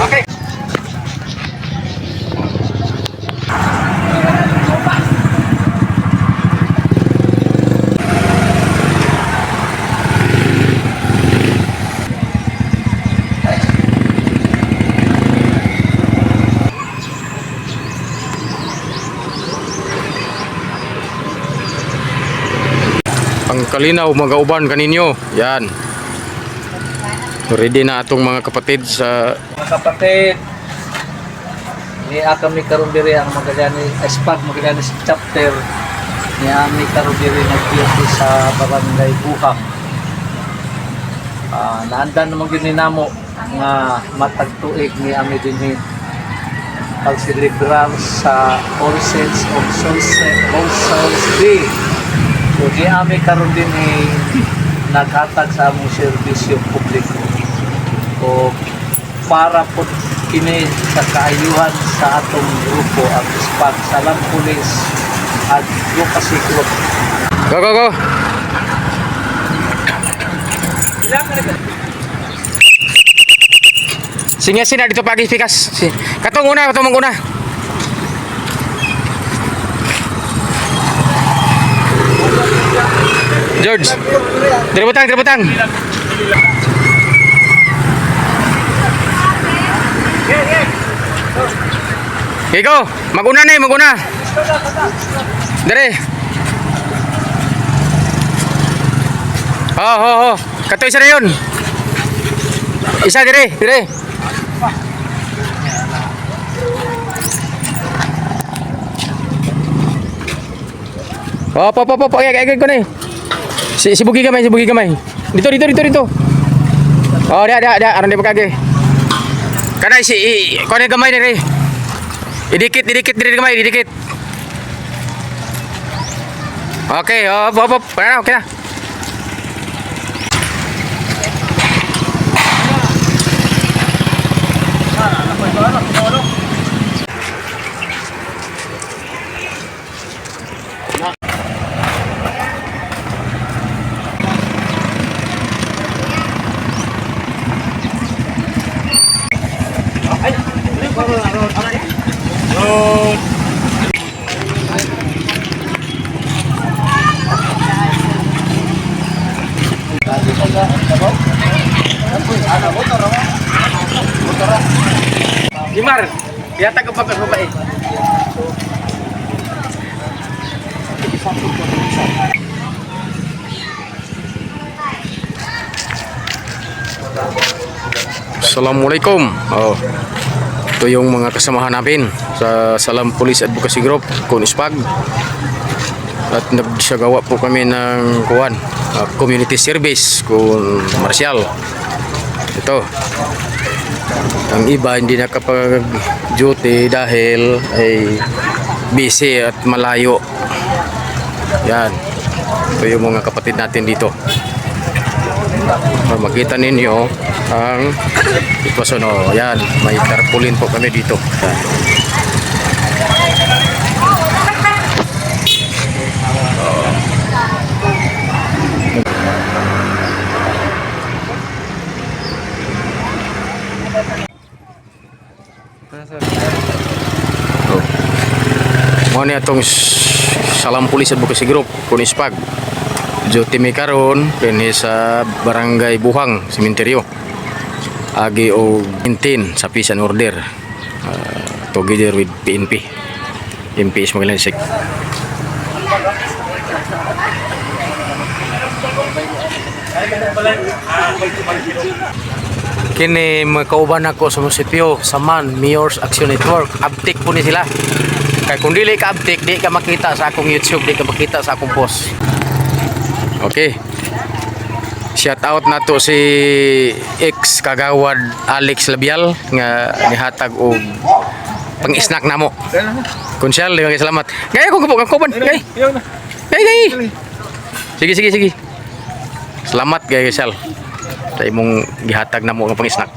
Okay. Ang kalinaw mga uban kaninyo. Yan. Ready na atong mga kapatid sa Mga kapatid, ni kami karon diri ang Magallanes SPAG Magallanes chapter ni ami karon diri nag-duty sa Barangay Buhang. Naandan naman gyud ni namo nga matag tuig ni ami dinhi pag-celebrar sa All Saints of All Souls Day. So di ami karon din naghatag sa among serbisyo publiko o para po kini sa kaayuhan sa atong grupo ang SPAG Salam Police at Advocacy Group. Go go go. Singa sina dito pagi pikas. Katong una, katong una. George. Dari butang, dari butang. Okay, go. Maguna ni, maguna. Dari. Oh. Kato isa na yun. Isa dire, dire. Po. Ay ko ni. Si bugi gamay, Dito. Oh, dia aron di pagage. Kanay kuno gamay dire. Didikit dire gamay, didikit. Okay, op. Okay na. Gimar, yata kapag babae. Assalamualaikum. Ito yung mga kasamahan namin sa Salam Police Advocacy Group, Kun SPAG. At nagsagawa po kami ng community service kung Marcial. Ito. Ang iba hindi nakapag-duty dahil ay busy at malayo. Yan. Ito yung mga kapatid natin dito. Makita ninyo ang sitwasyon. Yan, may tarpaulin po kami dito. Yan. Mo ni atong Salam Police Advocacy Group kun SPAG. Duty mi karon dinhi sa Barangay Buhang, Sementeryo. Agi og maintain sa peace and order. Together with PNP. MPS Magallanes. Kini makauban ako sa munisipyo Saman Mayor's Action Network. Uptick po ni sila. Kaya kung dili ka uptick, di ka makita sa akong YouTube, di ka makita sa akong post. Okay. Shout out na to si ex kagawad Alex Labial nga nihatag og pang-snack namo. Konsyal, di salamat. Gaya ko kauban. Gay. Sige. Salamat gaya Sal. Sa imong gihatag namo nga pang-snack.